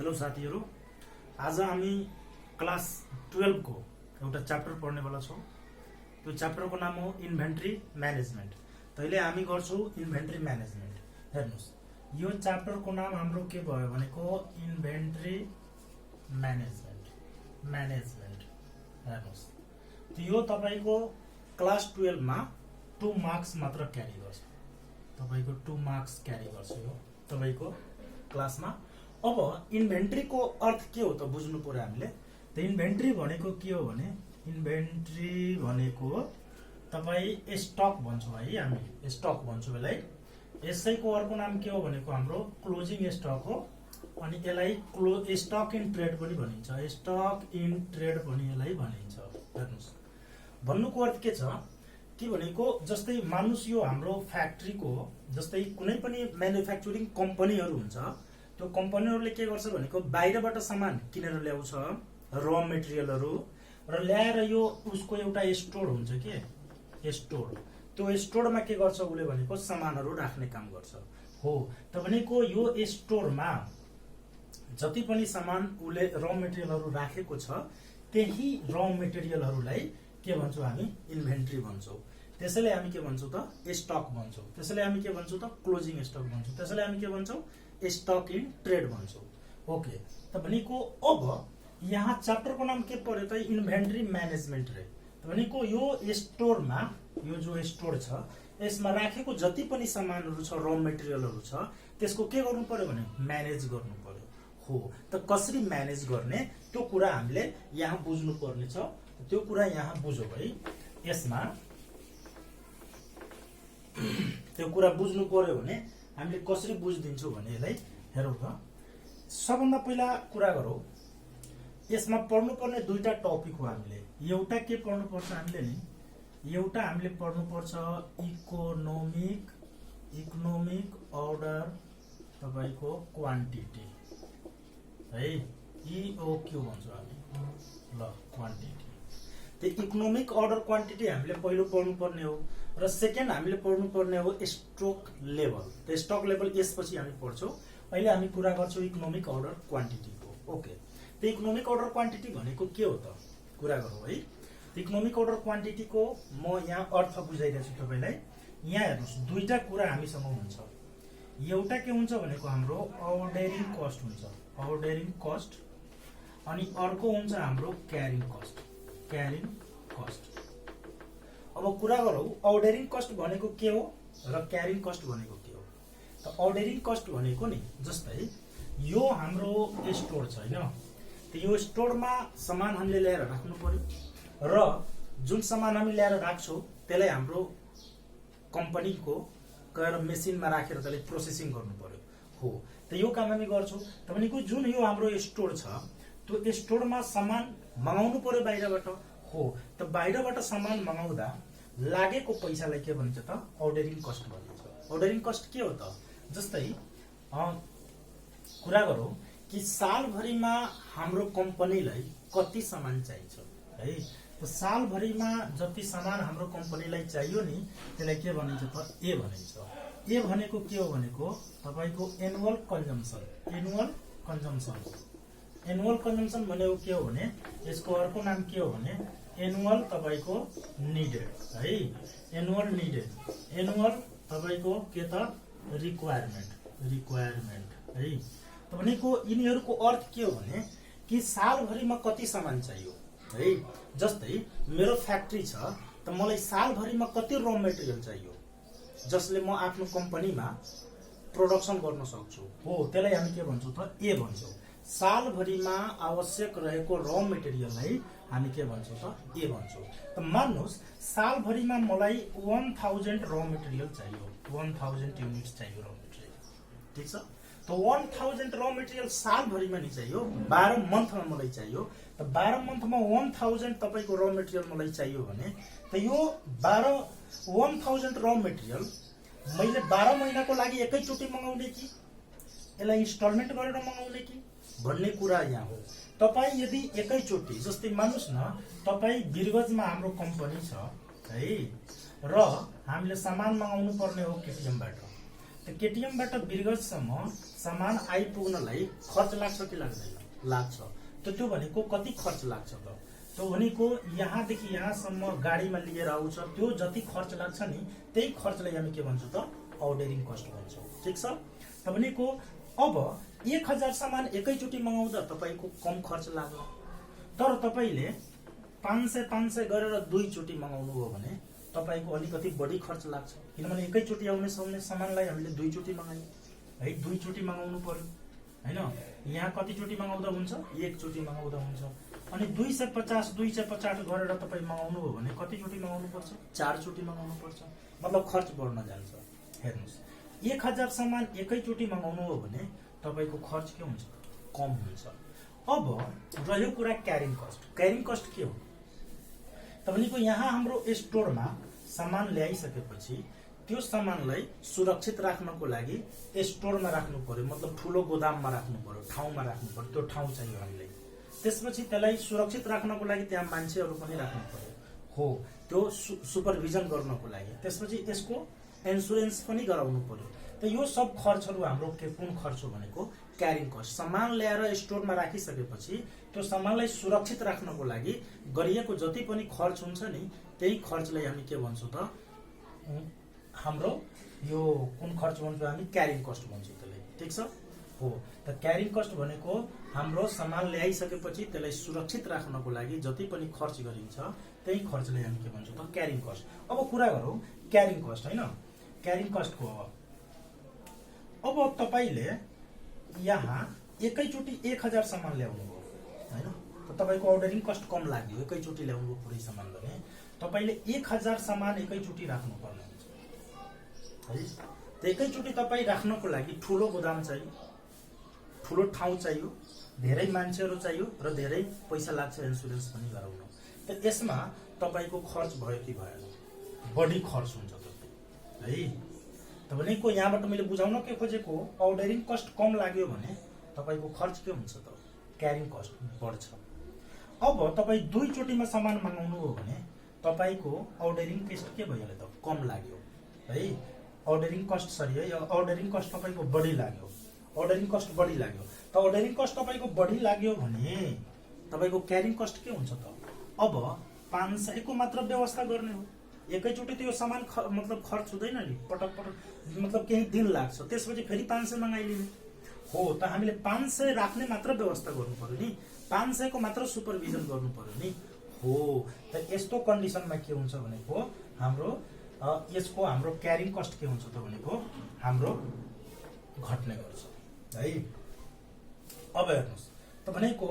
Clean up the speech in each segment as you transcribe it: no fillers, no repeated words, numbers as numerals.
Hello साथीहरु, आज हामी क्लास 12 को एउटा च्याप्टर पढ्नेवाला छौं। त्यो च्याप्टरको नाम हो इन्भेन्ट्री म्यानेजमेन्ट। तैले हामी गर्छौं इन्भेन्ट्री म्यानेजमेन्ट। हेर्नुस्, यो च्याप्टरको नाम हाम्रो के भयो भनेको इन्भेन्ट्री म्यानेजमेन्ट। हेर्नुस्, यो तपाईको क्लास 12 मा 2 मार्क्स मात्र क्यारी गर्छ। तपाईको 2 मार्क्स क्यारी गर्छ यो तपाईको क्लासमा। अब इन्भेन्ट्री को अर्थ के हो त बुझ्नु पर्यो हामीले। त इन्भेन्ट्री भनेको के हो भने इन्भेन्ट्री भनेको तपाई स्टक भन्छौं है, हामी स्टक भन्छौं यसलाई। यसैको अर्को नाम के हो भनेको हाम्रो क्लोजिङ स्टक हो। अनि यसलाई स्टक इन ट्रेड पनि भनिन्छ। स्टक इन ट्रेड पनि यसलाई भनिन्छ। हेर्नुस्, भन्नुको अर्थ के छ कि भनेको जस्तै मानुस यो हाम्रो फ्याक्ट्रीको जस्तै कुनै पनि म्यानुफ्याक्चरिङ कम्पनीहरु हुन्छ। त्यो कम्पनीहरुले के गर्छ भनेको बाहिरबाट सामान किनेर ल्याउँछ, र मेटेरियलहरु, र ल्याएर यो उसको एउटा स्टोर हुन्छ के स्टोर। त्यो स्टोरमा के गर्छ उले भनेको सामानहरु राख्ने काम गर्छ हो। त भनेको यो स्टोरमा जति पनि सामान उले र मेटेरियलहरु राखेको छ त्यही र मेटेरियलहरुलाई के भन्छौं हामी इन्भेन्ट्री भन्छौं। त्यसैले हामी के भन्छौं त स्टक भन्छौं। त्यसैले हामी के भन्छौं त क्लोजिङ स्टक भन्छौं। त्यसैले हामी के भन्छौं स्टक इन ट्रेड भन्छौं। ओके, त भनेको अब यहाँ च्याप्टर को नाम के पर्यो त इन्भेन्ट्री म्यानेजमेन्ट रे। त भनेको यो स्टोरमा यो जो स्टोर छ यसमा राखेको जति पनि सामानहरु छ, र मेटेरियलहरु छ, त्यसको के गर्नु पर्यो भने म्यानेज गर्नु पर्यो हो। त कसरी म्यानेज गर्ने त्यो कुरा हामीले यहाँ बुझ्नु पर्ने छ। त्यो कुरा यहाँ बुझौ है। यसमा त्यो कुरा बुझ्नु पर्यो भने हामीले कसरी बुझिदिन्छौं भने यसलाई हेरौं त। सबभन्दा पहिला कुरा गरौं, यसमा पढ्नु पर्ने दुईटा टपिक हो हामीले। एउटा के पढ्नु पर्छ हामीले नि, एउटा हामीले पढ्नु पर्छ इकोनोमिक अर्डर तपाईको क्वान्टिटी है, इओक्यू भन्छौं हामी ल क्वान्टिटी। त्यो इकोनोमिक अर्डर क्वान्टिटी हामीले पहिलो पढ्नु पर्ने हो। र सेकेन्ड हामीले पढ्नु पर्ने हो स्टक लेभल। त स्टक लेभल यसपछि हामी पढ्छौं। अहिले हामी कुरा गर्छौं इकोनोमिक अर्डर क्वान्टिटी को। ओके, त इकोनोमिक अर्डर क्वान्टिटी भनेको के हो त कुरा गरौँ है। इकोनोमिक अर्डर क्वान्टिटी को म यहाँ अर्थ बुझाइदिन्छु तपाईलाई। यहाँ हेर्नुस्, दुईटा कुरा हामीसँग हुन्छ। एउटा के हुन्छ भनेको हाम्रो अर्डरिङ कस्ट हुन्छ, अर्डरिङ कस्ट। अनि अर्को हुन्छ हाम्रो क्यारिङ कस्ट। अब कुरा गरौँ अर्डरिङ कस्ट भनेको के हो र क्यारिङ कस्ट भनेको के हो। त अर्डरिङ कस्ट भनेको नि जस्तै यो हाम्रो स्टोर छ हैन, त यो स्टोरमा सामान हामीले ल्याएर राख्नु पर्यो, र जुन सामान हामी ल्याएर राख्छौं त्यसलाई हाम्रो कम्पनीको गएर मेसिनमा राखेर त्यसलाई प्रोसेसिङ गर्नु पर्यो हो। त यो काम हामी गर्छौं। त भनेको जुन यो हाम्रो स्टोर छ त्यो स्टोरमा सामान मंगाउनु पर्यो बाहिरबाट हो। त बाहिरबाट सामान मंगाउँदा लागेको पैसालाई के भन्छ त अर्डरिङ कस्ट भनिन्छ। अर्डरिङ कस्ट के हो त, जस्तै कुरा गरौँ कि सालभरिमा हाम्रो कम्पनीलाई कति सामान चाहिन्छ है। त सालभरिमा जति सामान हाम्रो कम्पनीलाई चाहियो नि त्यसलाई के भनिन्छ त ए भनिन्छ। ए भनेको के हो भनेको तपाईको एनुअल कन्जम्पसन। एनुअल कन्जम्पसन भनेको के हो भने यसको अर्को नाम के हो भने एनुअल तपाईको निडेड है। एनुअल तपाईको के त रिक्वायरमेन्ट है। त भनेको यिनीहरुको अर्थ के हो भने कि सालभरिमा कति सामान चाहियो है। जस्तै मेरो फ्याक्ट्री छ, त मलाई सालभरिमा कति र मेटेरियल चाहियो जसले म आफ्नो कम्पनीमा प्रोडक्सन गर्न सक्छु हो। त्यसलाई हामी के भन्छौं त ए भन्छौं। सालभरिमा आवश्यक रहेको र मेटेरियललाई हामी के भन्छौं त ए भन्छौं। त मान्नुस् सालभरिमा मलाई 1000 र मेटेरियल चाहियो, 1000 युनिट्स चाहियो र मेटेरियल, ठीक छ। त 1000 र मेटेरियल सालभरिमा नि चाहियो, 12 मन्थमा मलाई चाहियो। त 12 मन्थमा 1000 तपाईको र मेटेरियल मलाई चाहियो भने त यो 1000 र मेटेरियल मैले 12 महिनाको लागि एकैचोटी मंगाउने कि यसलाई इन्स्टलमेन्ट गरेर मंगाउने कि भन्ने कुरा यहाँ हो। तपाई यदि एकैचोटी जस्तै मान्नुस् न, तपाई बिरगजमा हाम्रो कम्पनी छ है, र हामीले सामान मंगाउनु पर्ने हो केटीएमबाट। त केटीएमबाट बिरगंजसम्म सामान आइपुग्नलाई खर्च लाग्छ कि लाग्दैन? लाग्छ। त्यो भनेको कति खर्च लाग्छ त? त्यो भनेको यहाँदेखि यहाँसम्म गाडीमा लिएर आउँछ, त्यो जति खर्च लाग्छ नि त्यही खर्चलाई हामी के भन्छौँ त? अर्डरिङ कस्ट भन्छौँ। ठिक छ। त भनेको अब 1000 सामान एकैचोटि मगाउँदा तपाईको कम खर्च लाग्यो, तर तपाईले 500 गरेर दुईचोटि मगाउनु हो भने तपाईको अलिकति बढी खर्च लाग्छ, किनभने एकैचोटि आउने सामानलाई हामीले दुईचोटि मगायौं है, दुईचोटि मगाउनु पर्यो हैन। यहाँ कतिचोटि मगाउँदा हुन्छ? एकचोटि मगाउँदा हुन्छ। अनि 250 गरेर तपाई मगाउनु हो भने कतिचोटि मगाउनु पर्छ? 4 चोटि मगाउनु पर्छ। मतलब खर्च बढ्न जान्छ। हेर्नुस्, 1000 सामान एकैचोटि मगाउनु हो भने तपाईको खर्च के हुन्छ? कम हुन्छ। अब रह्यो कुरा क्यारिङ कस्ट। क्यारिङ कस्ट के हो? तपाईको यहाँ हाम्रो स्टोरमा सामान ल्याइसकेपछि त्यो सामानलाई सुरक्षित राख्नको लागि स्टोरमा राख्नु पर्यो, मतलब ठूलो गोदाममा राख्नु पर्यो, ठाउँमा राख्नु पर्यो। त्यो ठाउँ चाहियो हामीलाई। त्यसपछि त्यसलाई सुरक्षित राख्नको लागि त्यहाँ मान्छेहरू पनि राख्नु पर्यो हो, त्यो सुपरभिजन गर्नको लागि। त्यसपछि यसको इन्स्योरेन्स पनि गराउनु पर्यो। त यो सब खर्चहरू हाम्रो कुन खर्च हो भनेको क्यारिङ कस्ट। सामान ल्याएर स्टोरमा राखिसकेपछि त्यो सामानलाई सुरक्षित राख्नको लागि गरिएको जति पनि खर्च हुन्छ नि त्यही खर्चलाई हामी के भन्छौँ त? हाम्रो यो कुन खर्च भन्छौँ हामी? क्यारिङ कस्ट भन्छौँ त्यसलाई। ठिक छ हो। त क्यारिङ कस्ट भनेको हाम्रो सामान ल्याइसकेपछि त्यसलाई सुरक्षित राख्नको लागि जति पनि खर्च गरिन्छ त्यही खर्चलाई हामी के भन्छौँ त? Carrying cost. अब कुरा गरौँ क्यारिङ कस्ट हैन, क्यारिङ कस्टको। अब तपाईले यहाँ एकैचोटि 1000 सामान ल्याउनु हो हैन, त तपाईको अर्डरिङ कस्ट कम लाग्यो। एकैचोटि ल्याउनु पुरै सामान भने तपाईले 1000 सामान एकैचोटि राख्नु पर्ने हुन्छ है। त एकैचोटि तपाई राख्नको लागि ठूलो गोदाम चाहियो, ठूलो ठाउँ चाहियो, धेरै मान्छेहरू चाहियो र धेरै पैसा लाग्छ इन्स्योरेन्स पनि गराउन। त यसमा तपाईको खर्च भयो कि भएन? बढी खर्च हुन्छ है। त भनेको यहाँबाट मैले बुझाउन के खोजेको, अर्डरिङ कस्ट कम लाग्यो भने तपाईको खर्च के हुन्छ त? क्यारिङ कस्ट बढ्छ। अब तपाई दुईचोटिमा सामान मगाउनु हो भने तपाईको अर्डरिङ कस्ट के भइहाल्यो त? कम लाग्यो है। अर्डरिङ कस्ट सरी है, अर्डरिङ कस्ट तपाईको बढी लाग्यो। अर्डरिङ कस्ट बढी लाग्यो। त अर्डरिङ कस्ट तपाईको बढी लाग्यो भने तपाईको क्यारिङ कस्ट के हुन्छ त? अब 500 को मात्र व्यवस्था गर्ने हो। एकैचोटि त्यो सामान मतलब खर्च हुँदैन नि, पटक मतलब केही दिन लाग्छ। त्यसपछि फेरि 500 मगाइलिने हो। त हामीले 500 राख्ने मात्र व्यवस्था गर्नु पर्यो नि, 500 को मात्र सुपरभिजन गर्नु पर्यो नि हो। त यस्तो कन्डिसनमा के हुन्छ भनेको हाम्रो यसको हाम्रो क्यारिङ कस्ट के हुन्छ त भनेको हाम्रो घट्ने गर्छ है। अब हेर्नुस्, त भनेको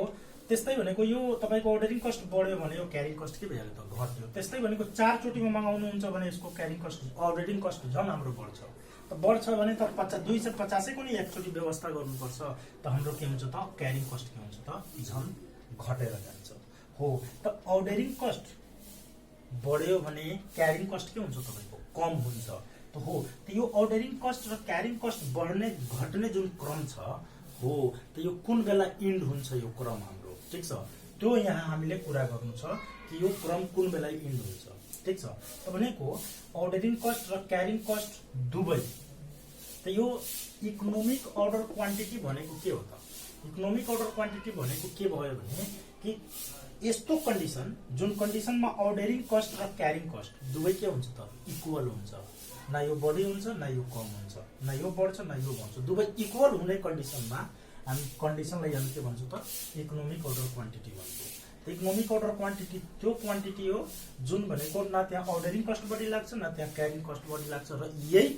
त्यस्तै भनेको यो तपाईको अर्डरिङ कस्ट बढ्यो भने यो क्यारिङ कस्ट के भइहाल्यो त? घट्यो। त्यस्तै भनेको 4 चोटिमा मगाउनुहुन्छ भने यसको क्यारिङ कस्ट अर्डरिङ कस्ट झन् हाम्रो बढ्छ। त बढ्छ भने त 250 को नि एकचोटि व्यवस्था गर्नुपर्छ। त हाम्रो के हुन्छ त? क्यारिङ कस्ट के हुन्छ त? झन् घटेर जान्छ हो। त अर्डरिङ कस्ट बढ्यो भने क्यारिङ कस्ट के हुन्छ तपाईको? कम हुन्छ त हो। त यो अर्डरिङ कस्ट र क्यारिङ कस्ट बढ्ने घट्ने जुन क्रम छ हो, त यो कुन बेला इन्ड हुन्छ यो क्रम हाम्रो? ठिक छ। त्यो यहाँ हामीले कुरा गर्नु छ कि यो क्रम कुन बेला इन्ड हुन्छ। ठिक छ। त भनेको अर्डरिङ कस्ट र क्यारिङ कस्ट दुवै। त यो इकोनोमिक अर्डर क्वान्टिटी भनेको के हो त? इकोनोमिक अर्डर क्वान्टिटी भनेको के भयो भने कि यस्तो कन्डिसन जुन कन्डिसनमा अर्डरिङ कस्ट र क्यारिङ कस्ट दुवै के हुन्छ त? इक्वल हुन्छ। न यो बढी हुन्छ न यो कम हुन्छ, न यो बढ्छ न यो बढ्छ। दुवै इक्वल हुने कन्डिसनमा हामी कन्डिसनलाई हामी के भन्छौँ त? इकोनोमिक अर्डर क्वान्टिटी भन्छौँ। इकोनोमिक अर्डर क्वान्टिटी त्यो क्वान्टिटी हो जुन भनेको न त्यहाँ अर्डरिङ कस्ट बढी लाग्छ न त्यहाँ क्यारिङ कस्ट बढी लाग्छ। र यही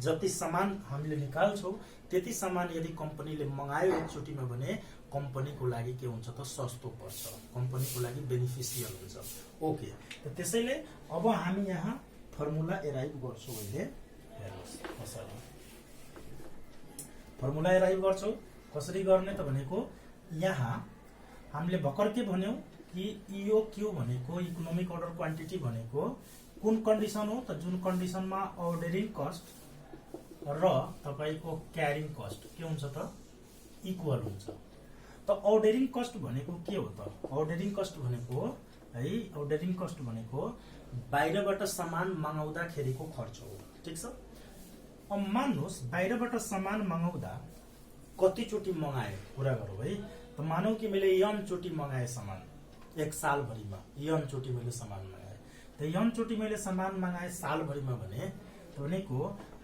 जति सामान हामीले निकाल्छौँ त्यति सामान यदि कम्पनीले मगायो एकचोटिमा भने कम्पनीको लागि के हुन्छ त? सस्तो पर्छ, कम्पनीको लागि बेनिफिसियल हुन्छ। ओके। त त्यसैले अब हामी यहाँ फर्मुला एराइभ गर्छौँ। अहिले हेर्नुहोस् कसरी फर्मुला एराइभ गर्छौँ। कसरी गर्ने त भनेको यहाँ हामीले भर्खर के भन्यौं कि इओक्यू भनेको इकोनोमिक अर्डर क्वान्टिटी भनेको कुन कन्डिसन हो त? जुन कन्डिसनमा अर्डरिङ कस्ट र तपाईको क्यारिङ कस्ट के हुन्छ त? इक्वल हुन्छ। त अर्डरिङ कस्ट भनेको के हो त? अर्डरिङ कस्ट भनेको है, अर्डरिङ कस्ट भनेको बाहिरबाट सामान मगाउँदाखेरिको खर्च हो। ठिक छ। अब मान्नुहोस् बाहिरबाट सामान मगाउँदा कतिचोटि मगाए कुरा गरौँ है। त मानौ कि मैले n चोटि मगाए सामान, एक सालभरिमा n चोटि मैले सामान मगाए। त n चोटि मैले सामान मगाए सालभरिमा भनेको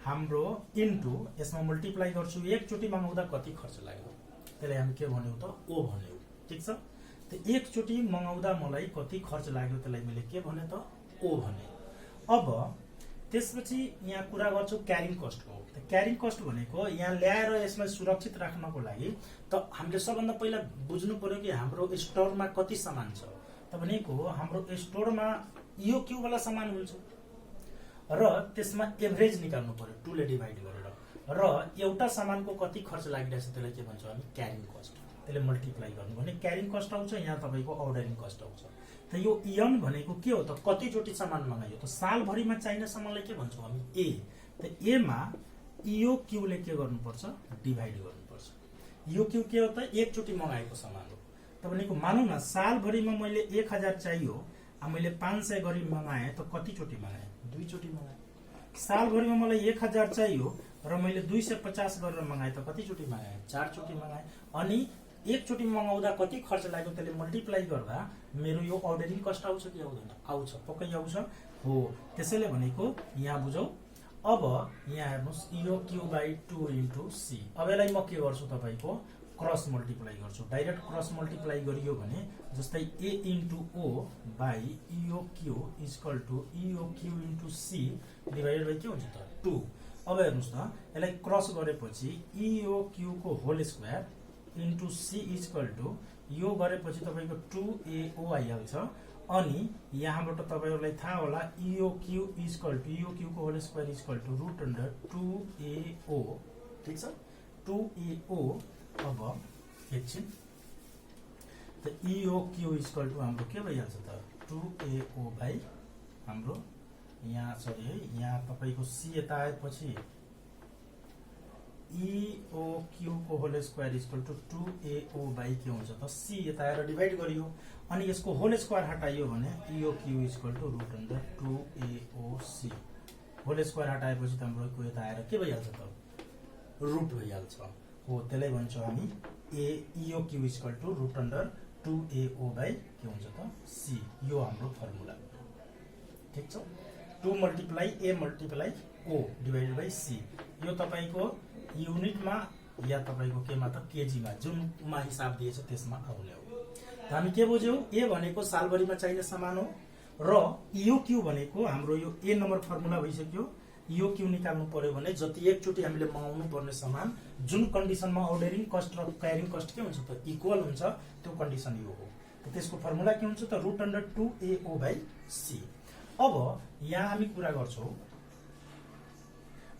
हाम्रो इन्टु यसमा मल्टिप्लाई गर्छु, एक चोटि मगाउँदा कति खर्च लाग्यो त्यसलाई हामी के भन्यौ त ओ भन्यौ। ठिक छ। त एक चोटि मगाउँदा मलाई कति खर्च लाग्यो त्यसलाई मैले के भने त ओ भने। अब त्यसपछि यहाँ कुरा गर्छु क्यारिङ कस्टको। त क्यारिङ कस्ट भनेको यहाँ ल्याएर यसलाई सुरक्षित राख्नको लागि त हामीले सबभन्दा पहिला बुझ्नु पर्यो कि हाम्रो स्टोरमा कति सामान छ। त भनेको हाम्रो स्टोरमा यो क्यू वाला सामान हुन्छ र त्यसमा एभरेज निकाल्नु पर्यो 2 ले डिभाइड गरेर, र एउटा सामानको कति खर्च लागिरहेछ त्यसलाई के भन्छौँ हामी क्यारिङ कस्ट। त्यसले मल्टिप्लाई गर्नु भने क्यारिङ कस्ट आउँछ, यहाँ तपाईको अर्डरिङ कस्ट आउँछ। त यो n भनेको के हो त कतिचोटि सामान मगायो। त सालभरिमा चाहिने सामानलाई के भन्छौँ हामी ए। त ए मा यो क्यू ले के गर्नुपर्छ डिभाइड गर्नुपर्छ। यो क्यू के हो त एकचोटि मगाएको सामान हो। त भनेको मानौ न सालभरिमा मैले 1000 चाहियो, मैले 500 गरी मगाए त कतिचोटि मगाए 2 चोटि मगाए। सालभरिमा मलाई 1000 चाहियो र मैले 250 गरेर मगाए त कतिचोटि मगाए 4 चोटि मगाए। अनि एकचोटि मगाउँदा कति खर्च लाग्यो त्यसले मल्टिप्लाई गर्दा मेरो यो अर्डरिङ कस्ट आउँछ कि आउँदैन? आउँछ, पक्कै आउँछ हो। त्यसैले भनेको यहाँ बुझौ। अब यहाँ हेर्नुस् यो क्यू बाई 2 इन्टु सी। अब यसलाई म के गर्छु तपाईको क्रस मल्टिप्लाई गर्छु। डाइरेक्ट क्रस मल्टिप्लाई गरियो भने जस्तै A into O by EO Q equal to EO Q into C divided by K हुन्छ त 2। अब हेर्नुस् त यसलाई क्रस गरेपछि इओ क्यू को whole square into C equal to यो गरेपछि तपाईको 2AO आइहाल्छ। अनि यहाँबाट तपाईहरुलाई थाहा होला EO Q equal to EO Q को whole square equal to root under 2AO। ठीक छ 2AO। अब एकछिन त इओ क्यू इक्वल टु हाम्रो के भइहाल्छ त 2AO बाई हाम्रो यहाँ सरी है यहाँ तपाईको सी यता आएपछि इओ क्यू को whole square equal to 2AO by K हुन्छ त सी यता आएर डिभाइड गरियो। अनि यसको होल स्क्वायर हटाइयो भने EO Q equal to root under 2AOC। Whole square हटाएपछि त हाम्रो को यता आएर के भइहाल्छ त रुट भइहाल्छ हो। त्यसलाई भन्छौँ हामी ए EO Q equal to root under 2AO by K हुन्छ त सी। यो हाम्रो फर्मुला। ठीक छ 2 multiply A multiply O divided by C. यो तपाईको युनिटमा या तपाईको केमा त केजीमा जुनमा हिसाब दिएछ त्यसमा आउने हो। त हामी के बुझ्यौ ए भनेको सालभरिमा चाहिने सामान हो र इओ क्यू भनेको हाम्रो यो ए नम्बर फर्मुला भइसक्यो। इओ क्यू निकाल्नु पर्यो भने जति एकचोटि हामीले मगाउनु पर्ने सामान जुन कन्डिसनमा अर्डरिङ कस्ट र क्यारिङ कस्ट के हुन्छ त इक्वल हुन्छ त्यो कन्डिसन यो हो। त त्यसको फर्मुला के हुन्छ त root under 2AO by C. अब यहाँ हामी कुरा गर्छौं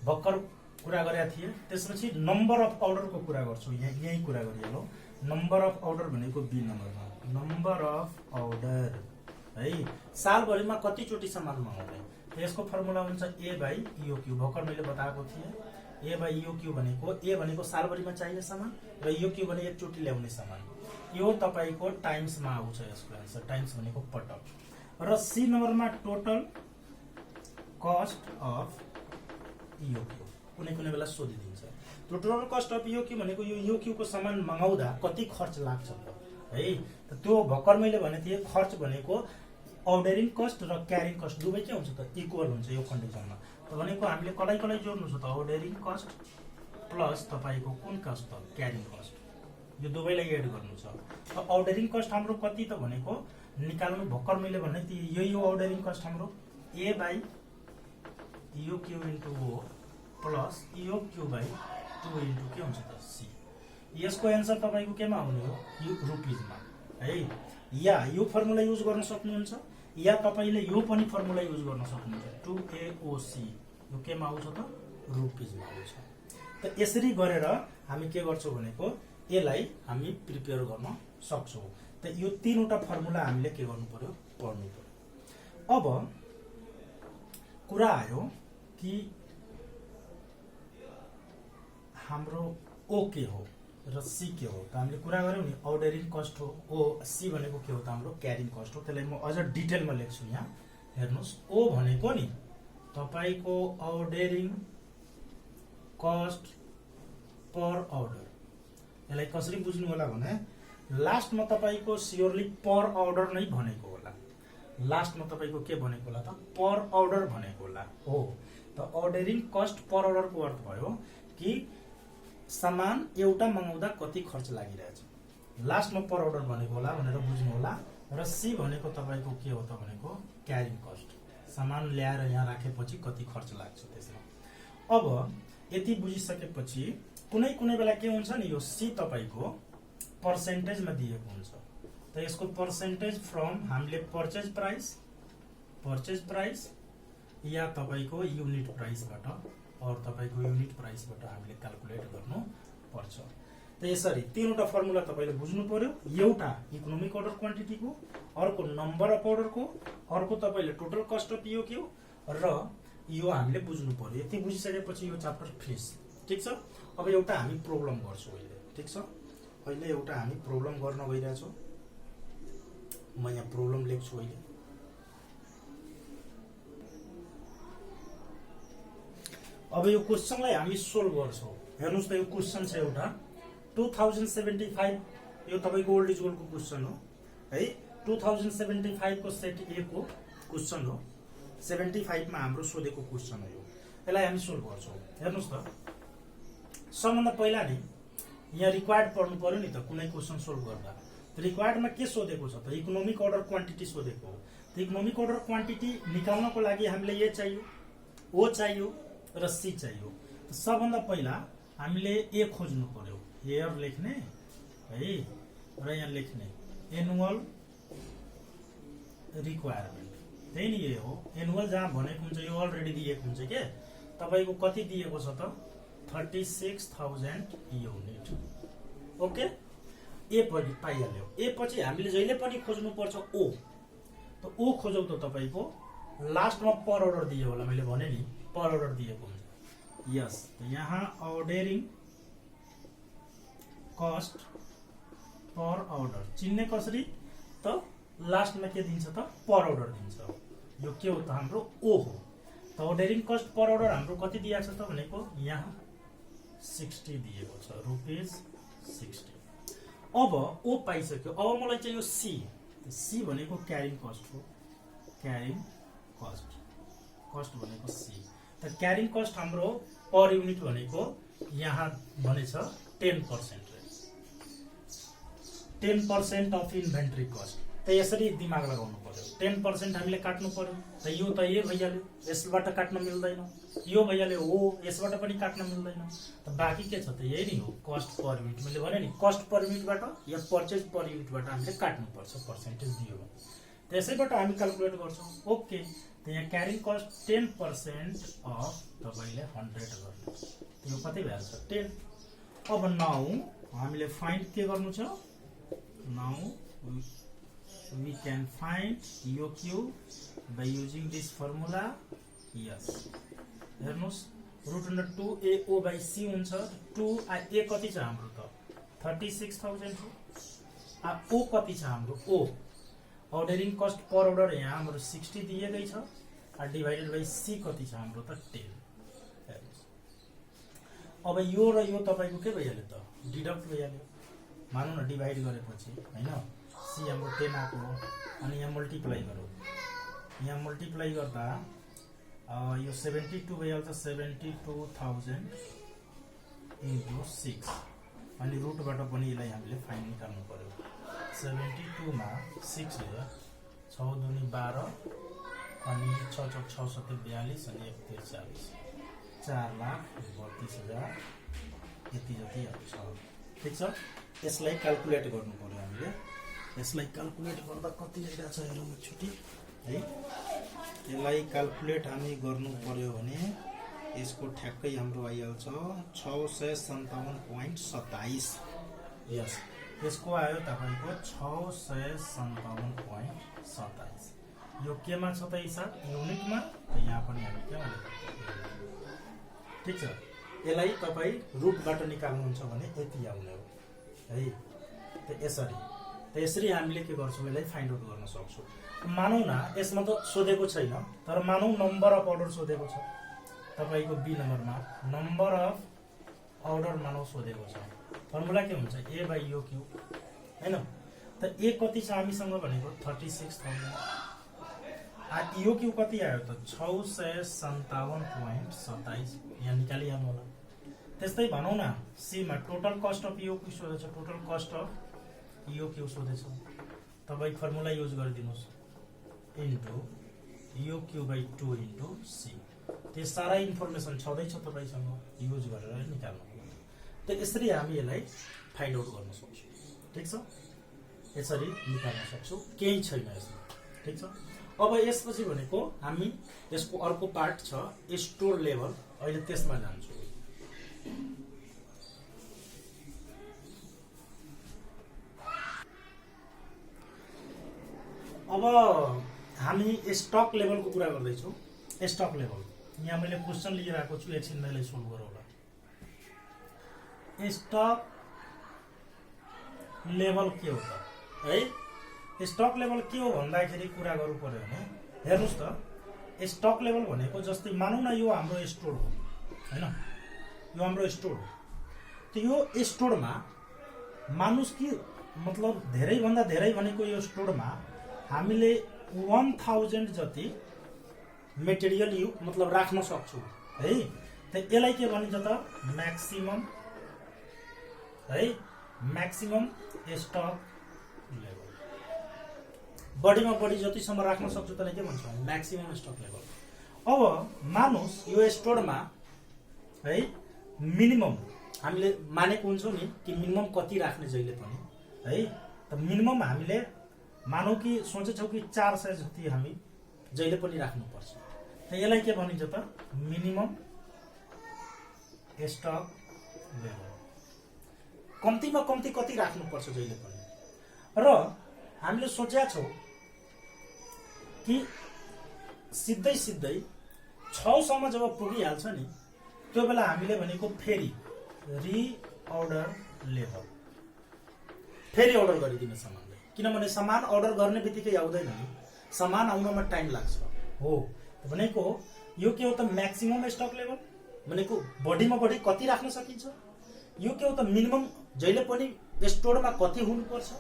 भर्खर कुरा गरेका थिए त्यसपछि नम्बर अफ अर्डरको कुरा गर्छौं। यही कुरा गरिहालौ। नम्बर अफ अर्डर भनेको बी नम्बरमा नम्बर अफ अर्डर है सालभरिमा कतिचोटि सामान मगाउने यसको फर्मुला हुन्छ ए बाई इओ क्यू। भर्खर मैले बताएको थिएँ ए बाई इओ क्यू भनेको ए भनेको सालभरिमा चाहिने सामान र इओ क्यू भने एकचोटि ल्याउने सामान। यो तपाईको टाइम्समा आउँछ यसको आन्सर। टाइम्स भनेको पटक र सी नम्बरमा टोटल कस्ट अफ इओ क्यू कुनै कुनै बेला सोधिदिन्छ। टोटल कस्ट अफ इओ क्यू भनेको यो इओ क्यू को सामान मगाउँदा कति खर्च लाग्छ त है। त त्यो भर्खर मैले भने थिए खर्च भनेको अर्डरिङ कस्ट र क्यारिङ कस्ट दुवै के हुन्छ त इक्वल हुन्छ यो कन्डिसनमा। त भनेको हामीले कलाई कलाई जोड्नु छ त अर्डरिङ कस्ट प्लस तपाईको कुन कस्ट त क्यारिङ कस्ट यो दुवैलाई एड गर्नु छ। त अर्डरिङ कस्ट हाम्रो कति त भनेको निकाल्नु भर्खर मैले भने थिए यो अर्डरिङ कस्ट हाम्रो ए by EO Q into O plus इओ क्यू बाई 2 इन्टु के हुन्छ त सी। यसको एन्सर तपाईको केमा आउने हो यो रुपिजमा है। या यो फर्मुला युज गर्न सक्नुहुन्छ या तपाईले यो पनि फर्मुला युज गर्न सक्नुहुन्छ 2AOC। यो केमा आउँछ त रुपिजमा आउँछ। त यसरी गरेर हामी के गर्छौं भनेको यसलाई हामी प्रिपेयर गर्न सक्छौं। त यो तीनवटा फर्मुला हामीले के गर्नु पर्यो पढ्नु पर्यो। अब कुरा आयो कि हाम्रो ओ के हो र सी के हो। त हामीले कुरा गर्यौं नि अर्डरिङ कस्ट हो ओ सी भनेको के हो त हाम्रो क्यारिङ कस्ट हो। त्यसलाई म अझ डिटेलमा लेख्छु यहाँ हेर्नुस्। ओ भनेको नि तपाईको अर्डरिङ कस्ट पर अर्डर। यसलाई कसरी बुझ्नु होला भने लास्टमा तपाईको स्योरली पर अर्डर नै भनेको होला। लास्टमा तपाईको के भनेको होला त पर अर्डर भनेको होला हो। त अर्डरिङ कस्ट पर अर्डरको अर्थ भयो कि सामान एउटा मंगाउँदा कति खर्च लागिरहेछ। लास्टमा पर अर्डर भनेको होला भनेर बुझ्नु होला। र सी भनेको तपाईको के हो त भनेको क्यारिङ कस्ट, सामान ल्याएर यहाँ राखेपछि कति खर्च लाग्छ त्यसमा। अब यति बुझिसकेपछि कुनै कुनै बेला के हुन्छ नि यो सी तपाईको पर्सेन्टेजमा दिएको हुन्छ। त यसको पर्सेन्टेज फ्रम हामीले परचेज प्राइस या तपाईको युनिट प्राइसबाट और तपाईको युनिट प्राइसबाट हामीले क्याल्कुलेट गर्नु पर्छ। त यसरी तीनवटा फर्मुला तपाईले बुझ्नु पर्यो। एउटा इकोनोमिक अर्डर क्वान्टिटीको, अर्को नम्बर अफ अर्डरको, अर्को तपाईले टोटल कस्ट अफ POQ र यो हामीले बुझ्नु पर्यो। यति बुझिसकेपछि यो च्याप्टर फिनिश। ठीक छ। अब एउटा हामी प्रब्लम गर्छौँ अहिले। ठीक छ। अहिले एउटा हामी प्रब्लम गर्न गइरहेछौँ। म यहाँ प्रब्लम लेख्छु अहिले। अब यो क्वेशनलाई हामी सोल्भ गर्छौँ। हेर्नुस् त यो क्वेशन छ एउटा 2075, यो तपाईको ओल्ड इज गोल्ड को क्वेशन हो है। 2075 को सेट ए को क्वेशन हो। 75 मा हाम्रो सोधेको क्वेशन हो यो। यसलाई हामी सोल्भ गर्छौँ। हेर्नुस् त सबभन्दा पहिला नि यहाँ रिक्वायर्ड पढ्नु पर्यो नि त कुनै क्वेशन सोल्भ गर्दा। रिक्वायर्डमा के सोधेको छ त इकोनोमिक अर्डर क्वान्टिटी सोधेको हो। त इकोनोमिक अर्डर क्वान्टिटी निकाल्नको लागि हामीले ए चाहियो, ओ चाहियो र सी चाहियो। सबभन्दा पहिला हामीले ए खोज्नु पर्यो। हियर लेख्ने है र यहाँ लेख्ने एनुअल रिक्वायरमेन्ट, त्यही नि यो हो। एनुअल जहाँ भनेको हुन्छ यो अलरेडी दिएको हुन्छ के तपाईको कति दिएको छ त 36,000 युनिट। ओके, ए पनि पाइहाल्यो। ए पछि हामीले जहिले पनि खोज्नु पर्छ ओ। त ओ खोजौ त तपाईको लास्टमा पर अर्डर दियो होला। मैले भने नि पर अर्डर दिएको हुन्छ। यस, यहाँ अर्डरिङ कस्ट पर अर्डर चिन्ने कसरी त लास्टमा के दिन्छ त पर अर्डर दिन्छ। यो के हो त हाम्रो ओ हो। त अर्डरिङ कस्ट पर अर्डर हाम्रो कति दिएको छ त भनेको यहाँ 60 दिएको छ, ₹60। अब ओ पाइसक्यो। अब मलाई चाहिँ यो सी, सी भनेको क्यारिङ कस्ट हो। क्यारिङ कस्ट भनेको सी। त क्यारिङ कस्ट हाम्रो पर युनिट भनेको यहाँ भनेछ 10% अफ इन्भेन्ट्री कस्ट। त यसरी दिमाग लगाउनु पर्यो। 10% हामीले काट्नु पर्यो। त यो त ए भइहाल्यो, यसबाट काट्न मिल्दैन। यो भइहाल्यो हो, यसबाट पनि काट्न मिल्दैन। त बाँकी के छ त यही नै हो कस्ट पर युनिट। मैले भने नि कस्ट पर युनिटबाट या परचेज पर युनिटबाट हामीले काट्नु पर्छ पर्सेन्टेज दियो भने। त्यसैबाट हामी क्याल्कुलेट गर्छौँ। ओके, त यहाँ क्यारिङ कस्ट 10% अफ तपाईले 100 गर्नु। यो कति भइहाल्छ 10। अब नाउ हामीले फाइन्ड के गर्नु छ। Now we can find POQ by using this formula. Yes, हेर्नुस् √2AO/C हुन्छ। 2A कति छ हाम्रो त 36,000 हो। ओ कति छ हाम्रो ओ अर्डरिङ कस्ट पर अर्डर यहाँ हाम्रो 60 दिएकै छ। डिभाइडेड बाइ सी कति छ हाम्रो त 10। अब यो र यो तपाईको के भइहाल्यो त डिडक्ट भइहाल्यो। मानौ न डिभाइड गरेपछि हैन सी हाम्रो 10 आको हो। अनि यहाँ मल्टिप्लाई गरौँ। यहाँ मल्टिप्लाई गर्दा यो 72 भइहाल्छ। 72,000 into 6 अनि रुटबाट पनि यसलाई हामीले फाइन निकाल्नु पर्यो। 72 मा 6 ले 6 दुनी 12 अनि 6 6 6 7 42 अनि 1 3 40 4,32,000 यति जति आउँछ। ठीक छ। यसलाई क्याल्कुलेट गर्नु पर्यो हामीले। यसलाई क्याल्कुलेट गर्दा कति आइरहेछ हेरौँ एकचोटि है। यसलाई क्याल्कुलेट हामी गर्नु पर्यो भने यसको ठ्याक्कै हाम्रो आइहाल्छ 657.27। यस, यसको आयो तपाईको 657.27। यो केमा छ त हिसाब युनिटमा। त यहाँ पनि हामी के लेख्छौँ। ठीक छ। यसलाई तपाई रुटबाट निकाल्नुहुन्छ भने यति आउने हो है। त यसरी हामीले के गर्छौँ यसलाई फाइन्ड आउट गर्न सक्छौँ। मानौ न यसमा त सोधेको छैन तर मानौ नम्बर अफ अर्डर सोधेको छ। तपाईको बी नम्बरमा नम्बर अफ अर्डर मानव सोधेको छ। फर्मुला के हुन्छ ए बाई यो क्यू हैन त ए कति छ हामीसँग भनेको 36,000 यो क्यू कति आयो त 657.27 यहाँ निकालिहाल्नु होला। त्यस्तै भनौं न सी मा टोटल कस्ट अफ यो क्यू सोधेछ, टोटल कस्ट अफ यो क्यू सोधेछ। तपाई फर्मुला युज गरिदिनुस् इन्टु यो क्यू बाई 2 इन्टु सी। त्यो सारा इन्फर्मेसन छँदैछ तपाईसँग युज गरेर निकाल्नु। त यसरी हामी यसलाई फाइन्ड आउट गर्न सक्छौं। ठीक छ, यसरी निकाल्न सक्छौं, केही छैन यसमा। ठीक छ, अब यसपछि भनेको हामी यसको अर्को पार्ट छ स्टोर लेभल, अहिले त्यसमा जान्छौँ। अब हामी स्टक लेभलको कुरा गर्दैछौँ। स्टक लेभल यहाँ मैले क्वेशन लिइरहेको छु, एकछिन मैले सोल्भ गरौँला। स्टक लेभल के हो त है? स्टक लेभल के हो भन्दाखेरि कुरा गर्नु पर्यो भने हेर्नुस् त, स्टक लेभल भनेको जस्तै मानौँ न यो हाम्रो स्टोर हो हैन, यो हाम्रो स्टोर हो। त यो स्टोरमा मानुस् कि मतलब धेरै भन्दा धेरै भनेको यो स्टोरमा हामीले 1000 जति मटेरियल मतलब राख्न सक्छौं है। त यसलाई के भनिन्छ त म्याक्सिमम है, म्याक्सिमम स्टक लेभल। बढीमा बढी जतिसम्म राख्न सक्छौं त्यसलाई के भन्छौं म्याक्सिमम स्टक लेभल। अब मानुस् यो स्टोरमा है मिनिमम हामीले मानेको हुन्छौं नि कि मिनिमम कति राख्ने जहिले पनि है। त मिनिमम हामीले मानौ कि सोचेछौं कि 400 जति हामी जहिले पनि राख्नुपर्छ। त यसलाई के भनिन्छ त मिनिमम स्टक लेभल। कम्तीमा कम्ती कति राख्नुपर्छ जहिले पनि। र हामीले सोचेका छौं कि सिधै सिधै 6 सम्म जब पुगिहाल्छ नि त्यो बेला हामीले भनेको फेरि रिअर्डर लेभल, फेरि अर्डर गरिदिने सामानले। किनभने सामान अर्डर गर्ने बित्तिकै आउँदैन नि, सामान आउनमा टाइम लाग्छ हो। भनेको यो के हो त म्याक्सिमम स्टक लेभल भनेको बढीमा बढी कति राख्न सकिन्छ। यो के हो त मिनिमम जहिले पनि स्टोरमा कति हुनुपर्छ।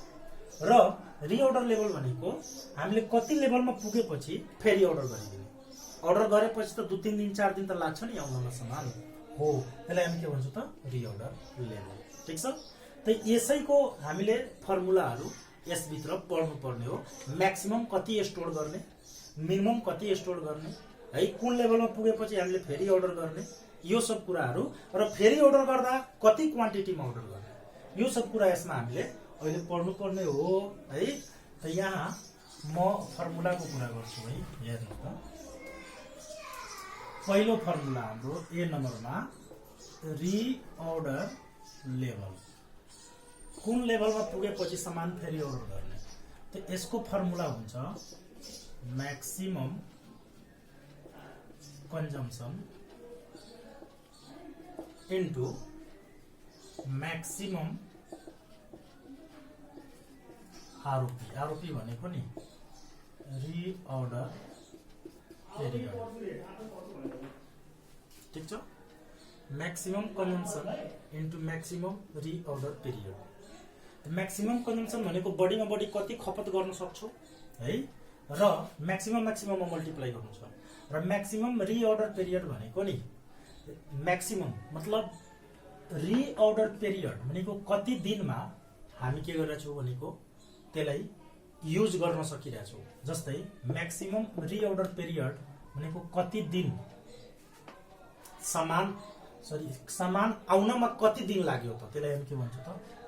र रिअर्डर लेभल भनेको हामीले कति लेभलमा पुगेपछि फेरि अर्डर गरिदिने। अर्डर गरेपछि त 2-3 दिन 4 दिन त लाग्छ नि आउनमा सामान हो। त्यसलाई हामी के भन्छौं त रिअर्डर लेभल। ठीक छ, त यसैको हामीले फर्मुलाहरु यसभित्र पढ्नु पर्ने हो। म्याक्सिमम कति स्टोर गर्ने, मिनिमम कति स्टोर गर्ने है, कुन लेभलमा पुगेपछि हामीले फेरि अर्डर गर्ने, यो सब कुराहरु। र फेरि अर्डर गर्दा कति क्वान्टिटीमा अर्डर गर्ने, यो सब कुरा यसमा हामीले अहिले पढ्नु पर्ने हो है। त यहाँ म फर्मुलाको कुरा गर्छु है। हेर्नु त, पहिलो फर्मुला हाम्रो ए नम्बरमा रिअर्डर लेभल, कुन लेभलमा पुगेपछि सामान फेरि अर्डर गर्ने। त यसको फर्मुला हुन्छ maximum consumption into maximum ROP. ROP भनेको नि रिअर्डर पिरियड। ठीक छ, maximum consumption into maximum reorder period. Maximum consumption भनेको बढीमा बढी कति खपत गर्न सक्छौ है, र म्याक्सिमम म्याक्सिमममा मल्टिप्लाई गर्नु छ। र म्याक्सिमम रिअर्डर पिरियड भनेको नि म्याक्सिमम मतलब रिअर्डर पिरियड भनेको कति दिनमा हामी के गरिरहेछौँ भनेको त्यसलाई युज गर्न सकिरहेछौँ। जस्तै म्याक्सिमम रिअर्डर पिरियड भनेको कति दिन सामान आउनमा कति दिन लाग्यो त त्यसलाई हामी के भन्छौँ त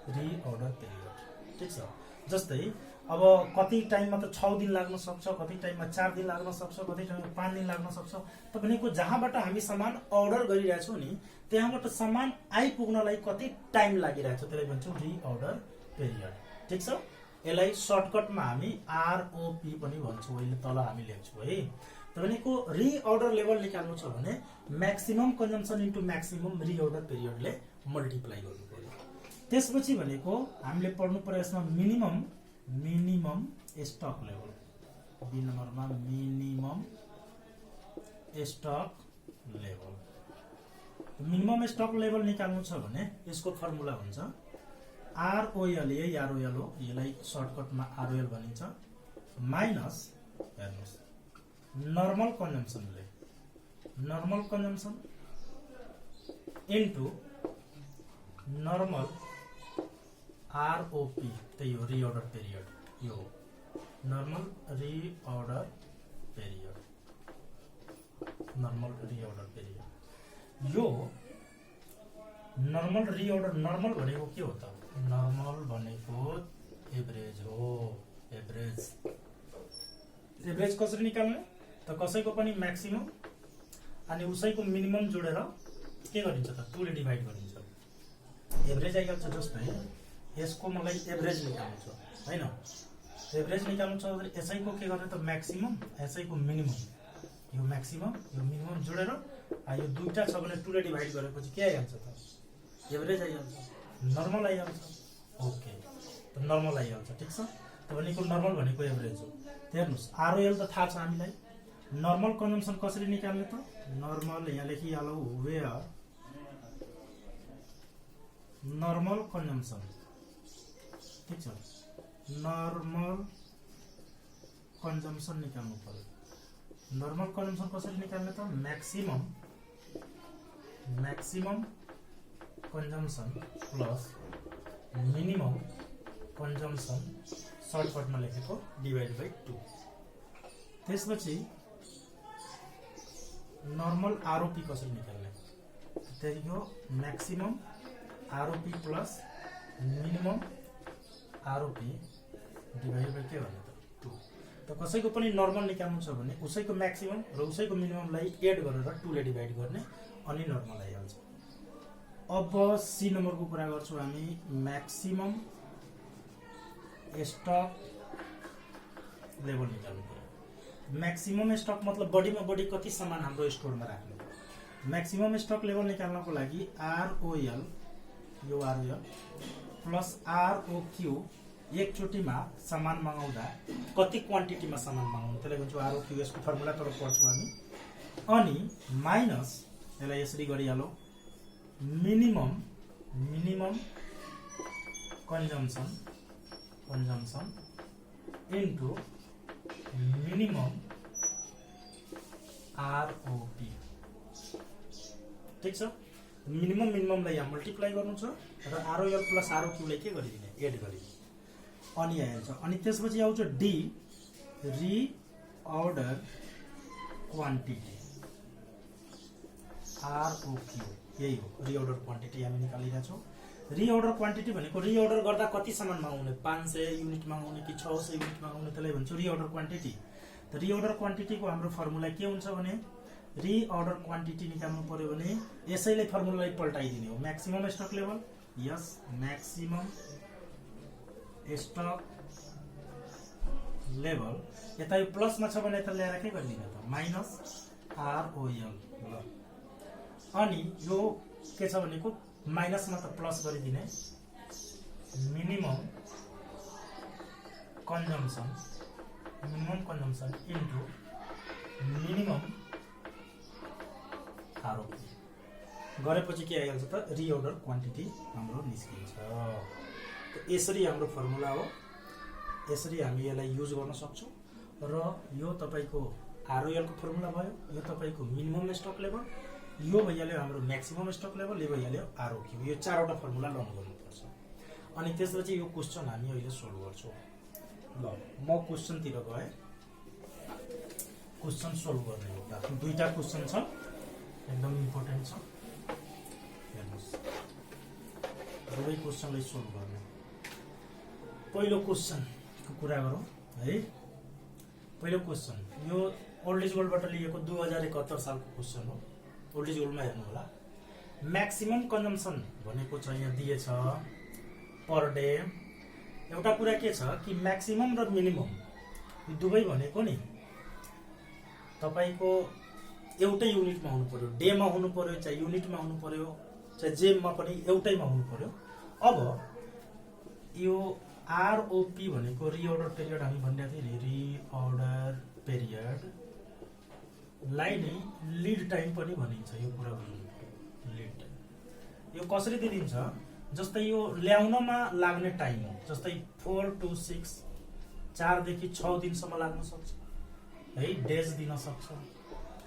रिअर्डर पिरियड। ठीक छ, जस्तै अब कति टाइममा त 6 दिन लाग्न सक्छ, कति टाइममा 4 दिन लाग्न सक्छ, कति टाइममा 5 दिन लाग्न सक्छ। त भनेको जहाँबाट हामी सामान अर्डर गरिरहेछौँ नि त्यहाँबाट सामान आइपुग्नलाई कति टाइम लागिरहेछ त्यसलाई भन्छौँ रिअर्डर पिरियड। ठीक छ, यसलाई सर्टकटमा हामी आरओपी पनि भन्छौँ, अहिले तल हामी लेख्छौँ है। त भनेको रिअर्डर लेभल निकाल्नु छ भने maximum consumption into maximum reorder पिरियडले मल्टिप्लाई गर्नु पर्यो। त्यसपछि भनेको हामीले पढ्नु पर्यो यसमा मिनिमम स्टक लेभल। बी नम्बरमा minimum stock level. Minimum stock level निकाल्नु छ भने यसको फर्मुला हुन्छ आरओएल, यही आरओएल हो, यसलाई सर्टकटमा आरओएल भनिन्छ, माइनस हेर्नुहोस् नर्मल कन्जम्सनले, normal consumption into normal ROP, त्यही हो रिअर्डर पिरियड, यो normal reorder period, normal reorder period. यो नर्मल रिअर्डर, नर्मल भनेको के हो त? नर्मल भनेको एभरेज हो, एभरेज। एभरेज कसरी निकाल्ने त? कसैको पनि म्याक्सिमम अनि उसैको मिनिमम जोडेर के गरिन्छ त? 2 ले डिभाइड गरिन्छ, एभरेज आइहाल्छ। जस्तै यसको मलाई एभरेज निकाल्नु छ हैन, एभरेज निकाल्नु छ भने यसैको के गर्ने त? म्याक्सिमम, यसैको मिनिमम, यो म्याक्सिमम यो मिनिमम जोडेर यो दुईटा छ भने 2 ले डिभाइड गरेपछि के आइहाल्छ त? एभरेज आइहाल्छ, नर्मल आइहाल्छ। ओके, त नर्मल आइहाल्छ, ठिक छ। त भनेको नर्मल भनेको एभरेज हो। हेर्नुहोस् आरओएल त थाहा छ हामीलाई, नर्मल कन्जम्सन कसरी निकाल्ने त? नर्मल यहाँ लेखिहालौँ, वेयर नर्मल कन्जम्सन, ठिक छ, नर्मल कन्जम्सन निकाल्नु पर्यो। नर्मल कन्जम्सन कसरी निकाल्ने त? Maximum, maximum consumption plus minimum consumption, सर्टकटमा लेखेको डिभाइड बाई 2। त्यसपछि नर्मल आरओपी कसरी निकाल्ने? त्यही हो maximum ROP plus minimum ROP divide by के भन्ने त? 2। त कसैको पनि नर्मल निकाल्नु छ भने उसैको म्याक्सिमम र उसैको मिनिममलाई एड गरेर 2 ले डिभाइड गर्ने अनि नर्मल आइहाल्छ। अब सी नम्बरको कुरा गर्छौँ हामी, म्याक्सिमम स्टक लेभल निकाल्नु पर्यो। म्याक्सिमम स्टक मतलब बढीमा बढी कति सामान हाम्रो स्टोरमा राख्ने। म्याक्सिमम स्टक लेभल निकाल्नको लागि आरओएल, यो आरओएल प्लस आरओक्यू, एकचोटिमा सामान मगाउँदा कति क्वान्टिटीमा सामान मगाउनु, त्यसलाई भन्छौँ आरओक्यू। यसको फर्मुला तर पढ्छौँ हामी। अनि माइनस यसलाई यसरी गरिहालौँ, minimum, minimum consumption, consumption into minimum ROP, ठिक छ। मिनिमम मिनिममलाई यहाँ मल्टिप्लाई गर्नु छ र आरओएल प्लस आरओक्यूलाई के गरिदिने? एड गरिदिने, अनि आइहाल्छ। अनि त्यसपछि आउँछ डी, रिअर्डर क्वान्टिटी, आरओक्यू, यही हो रिअर्डर क्वान्टिटी हामी निकालिरहेका छौँ। रिअर्डर क्वान्टिटी भनेको रिअर्डर गर्दा कति सामान मगाउने, 500 युनिट मगाउने कि 600 युनिट मगाउने, त्यसलाई भन्छौँ रिअर्डर क्वान्टिटी। त रिअर्डर क्वान्टिटीको हाम्रो फर्मुला के हुन्छ भने, रिअर्डर क्वान्टिटी निकाल्नु पर्यो भने यसैले फर्मुलालाई पल्टाइदिने हो। म्याक्सिमम स्टक लेभल, यस म्याक्सिमम स्टक लेभल, यता यो प्लसमा छ भने यता ल्याएर के गरिदिने त? Minus ROL. ल अनि यो के छ भनेको माइनसमा त प्लस गरिदिने, minimum consumption, minimum consumption into minimum ROP गरेपछि के आइहाल्छ त? रिअर्डर क्वान्टिटी हाम्रो निस्किन्छ। यसरी हाम्रो फर्मुला हो, यसरी हामी यसलाई युज गर्न सक्छौँ। र यो तपाईँको आरओएलको फर्मुला भयो, यो तपाईँको मिनिमम स्टक लेभल, यो भइहाल्यो हाम्रो म्याक्सिमम स्टक लेभल, यो भइहाल्यो आरओक्यू। यो 4वटा फर्मुला लर्न गर्नुपर्छ। अनि त्यसपछि यो क्वेसन हामी अहिले सोल्भ गर्छौँ। ल म क्वेसनतिर गएँ, क्वेसन सोल्भ गर्ने हो। दुईटा क्वेसन छ, एकदम इम्पोर्टेन्ट छ, हेर्नुहोस् दुवै क्वेसनलाई सोल्भ गर्ने। पहिलो क्वेसनको कुरा गरौँ है। पहिलो क्वेसन यो ओल्ड इज गोल्डबाट लिएको 2071 सालको क्वेसन हो। ओल्ड इज गोल्डमा हेर्नु होला। म्याक्सिमम कन्जम्सन भनेको छ यहाँ दिएछ पर डे। एउटा कुरा के छ कि म्याक्सिमम र मिनिमम यो दुवै भनेको नि तपाईको एउटै युनिटमा हुनु पर्यो, डेमा हुनु पर्यो, चाहे युनिटमा हुनु पर्यो, चाहे जेमा पनि एउटैमा हुनु पर्यो। अब यो आरओपी भनेको रिअर्डर पिरियड हामी भनिरहेको थियौँ नि, रिअर्डर पिरियड लाई नै लिड टाइम पनि भनिन्छ। यो कुरा बुझ्नु, लिड टाइम यो कसरी दिइन्छ, जस्तै यो ल्याउनमा लाग्ने टाइम हो, जस्तै 4 to 6 4 देखि 6 दिनसम्म लाग्न सक्छ है, डेज दिन सक्छ,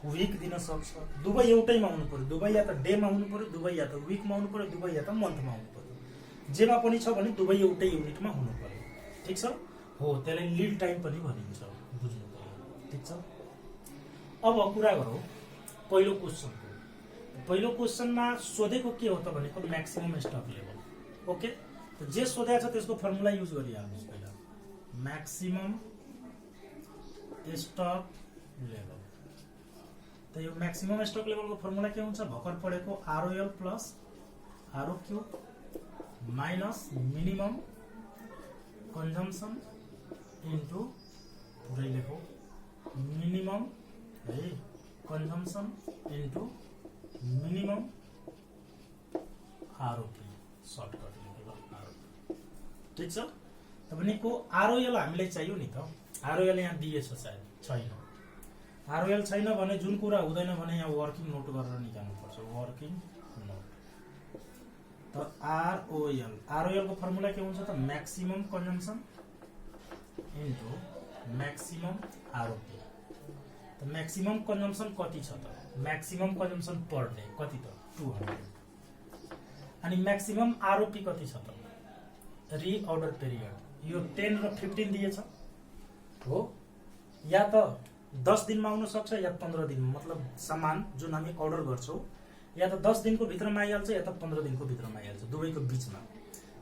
विक दिन सक्छ। दुवै एउटैमा हुनु पर्यो, दुवै या त डेमा हुनु पर्यो, दुवै या त विकमा हुनु पर्यो, दुवै या त मन्थमा हुनु पर्यो। जेमा पनि छ भने दुवै एउटै युनिटमा हुनु पर्यो। ठिक छ, हो, त्यसलाई लिड टाइम पनि भनिन्छ, बुझ्नु पर्यो। ठिक छ, अब कुरा गरौँ पहिलो क्वेसनको। पहिलो क्वेसनमा सोधेको के हो त भनेको म्याक्सिमम स्टक लेभल। ओके, त जे सोधेको छ त्यसको फर्मुला युज गरिहाल्नुहोस् पहिला, म्याक्सिमम स्टक लेभल। त यो म्याक्सिमम स्टक लेभलको फर्मुला के हुन्छ, भर्खर पढेको ROL plus ROQ minus minimum consumption into पुरै लेखो मिनिमम है consumption into minimum ROP, shortcut लेखेको आरओपी। ठिक छ, त भनेको आरओएल हामीलाई चाहियो नि त। आरओएल यहाँ दिएछ, सायद छैन। आरओएल छैन भने जुन कुरा हुँदैन भने यहाँ वर्किङ नोट गरेर निकाल्नु पर्छ, वर्किङ नोट। त आरओएल, आरओएल को फर्मुला के हुन्छ त maximum consumption into maximum ROP. त म्याक्सिमम कन्जम्सन कति छ त, म्याक्सिमम कन्जम्सन पर डे कति त 200, अनि म्याक्सिमम आरओपी कति छ त, रिअर्डर पिरियड यो 10 र 15 दिएछ हो, या त 10 दिनमा आउन सक्छ या 15 दिनमा, मतलब सामान जुन हामी अर्डर गर्छौं या त 10 दिनको भित्रमा आइहाल्छ या त 15 दिनको भित्रमा आइहाल्छ, दुवैको बीचमा।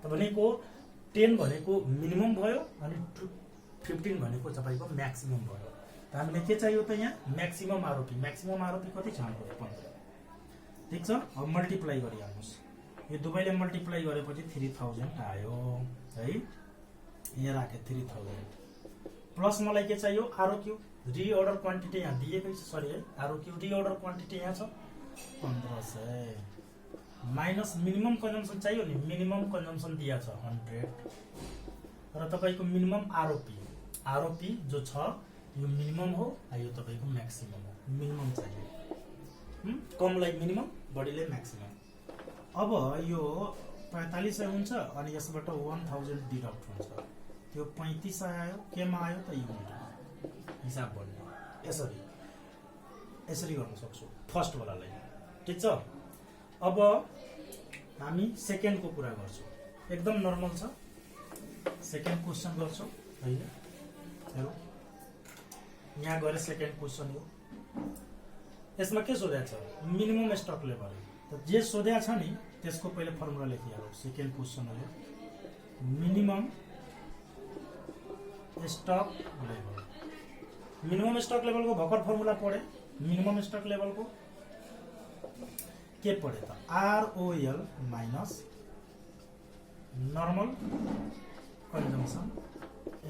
त भनेको 10 भनेको मिनिमम भयो अनि 15 भनेको तपाईको म्याक्सिमम भयो। त हामीले के चाहियो त यहाँ म्याक्सिमम आरओपी। म्याक्सिमम आरओपी कति छ हाम्रो 15। ठीक छ, अब मल्टिप्लाई गरिहाल्नुस्, यो दुवैले मल्टिप्लाई गरेपछि 3000 आयो है, यहाँ राखे 3000 प्लस मलाई के चाहियो आरओक्यू, रिअर्डर क्वान्टिटी यहाँ दिएकै छ, सरी है, आरओक्यू रिअर्डर क्वान्टिटी यहाँ छ 1500 माइनस मिनिमम कन्जम्सन चाहियो नि, मिनिमम कन्जम्सन दिया छ 100 र तपाईको मिनिमम आरओपी, आरओपी जो छ यो मिनिमम हो, यो तपाईको म्याक्सिमम हो। मिनिमम चाहियो, कमलाई मिनिमम बढीले म्याक्सिमम। अब यो 4500 हुन्छ अनि यसबाट 1000 डिडक्ट हुन्छ, त्यो 3500 आयो, केमा आयो त युनिटमा, हिसाब गर्ने यसरी यसरी गर्न सक्छौ फर्स्ट वालालाई। ठीक छ, अब हामी सेकेन्ड को कुरा गर्छौं, एकदम नर्मल छ। सेकेन्ड क्वेशन गर्छौं हैन, हेलो यहाँ गरे सेकेन्ड क्वेशन हो, यसमा के सोधेको छ मिनिमम स्टक लेभल। त जे सोधेको छ नि त्यसको पहिले फर्मुला लेखिहालौ। सेकेन्ड क्वेशन हो minimum stock level. Minimum stock level को भर्खर फर्मुला पढे, मिनिमम स्टक लेभल को के पढे त ROL minus normal consumption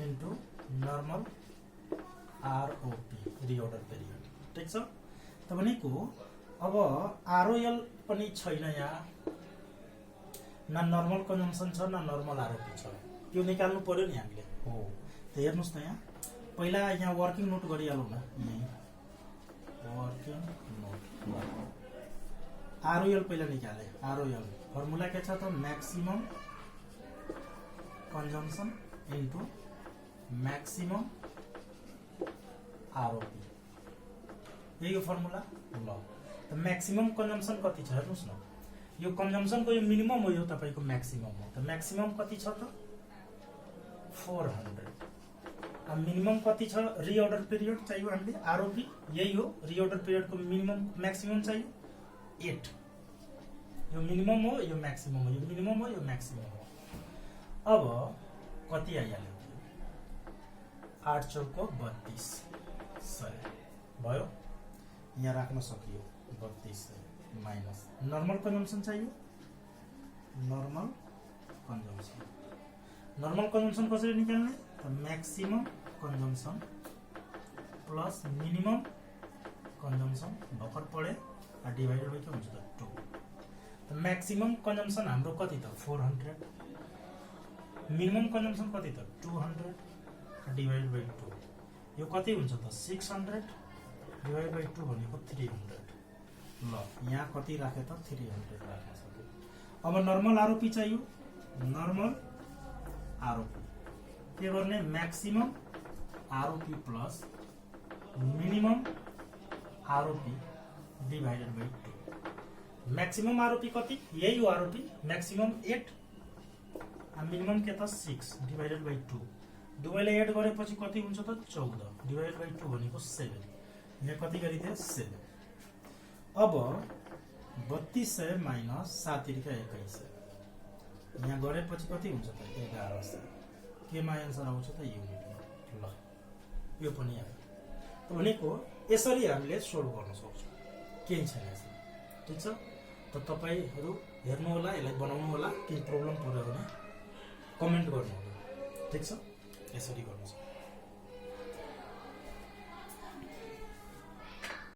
into normal ROP, reorder period. ठीक छ, त भनेको अब आरओएल पनि छैन यहाँ, न नर्मल कन्जम्सन छ न नर्मल आरओपी छ, त्यो निकाल्नु पर्यो नि हामीले हो। त हेर्नुस् त यहाँ पहिला यहाँ वर्किङ नोट गरिहालौँ न, यही वर्किङ नोट आरओएल पहिला निकाले। आरओएल फर्मुला के छ त maximum consumption into maximum ROP, यही हो फर्मुला। ल त म्याक्सिमम कन्जम्सन कति छ हेर्नुस् न, यो कन्जम्सनको यो मिनिमम हो, यो तपाईको म्याक्सिमम हो। त म्याक्सिमम कति छ त 400। अब मिनिमम कति छ, रिअर्डर पिरियड चाहियो हामीले, आरओपी यही हो, रिअर्डर पिरियडको मिनिमम म्याक्सिमम चाहियो 8। यो मिनिमम हो, यो म्याक्सिमम हो, यो मिनिमम हो, यो म्याक्सिमम हो। अब कति आइहाल्यो 8 चौको 32 100 भयो, यहाँ राख्न सकियो 3200 माइनस नर्मल कन्जम्सन चाहियो, नर्मल कन्जम्सन। नर्मल कन्जम्सन कसरी निकाल्ने त maximum consumption plus minimum consumption भर्खर पढे, डिभाइडेड बाइ के हुन्छ त 2। त म्याक्सिमम कन्जम्सन हाम्रो कति त 400, मिनिमम कन्जम्सन कति त 200 डिभाइडेड बाइ 2, यो कति हुन्छ त 600 डिवाइड बाई 2 भनेको 300। ल यहाँ कति राखे त 300 राख्न सक्यो। अब नर्मल आरओपी चाहियो। नर्मल आरओपी के गर्ने maximum ROP plus minimum ROP divided by 2। Maximum ROP कति यही हो आरओपी मैक्सिमम 8 मिनिमम के त 6 डिवाइडेड बाई 2 दुवैले एड गरेपछि कति हुन्छ त 14 डिवाइडेड बाई 2 भनेको 7 यहाँ कति गरिदिए 7। अब 3200 माइनस 7 का 2100 यहाँ गरेपछि कति हुन्छ त 1100 केमा आन्सर आउँछ त युनिटमा। ल यो पनि आयो भनेको यसरी हामीले सोल्भ गर्न सक्छौं केही छैन यसमा ठीक छ। त तपाईहरु हेर्नु होला यसलाई बनाउनु होला केही प्रब्लम पर्यो भने कमेन्ट गर्नु होला ठीक छ। यसरी गर्नु।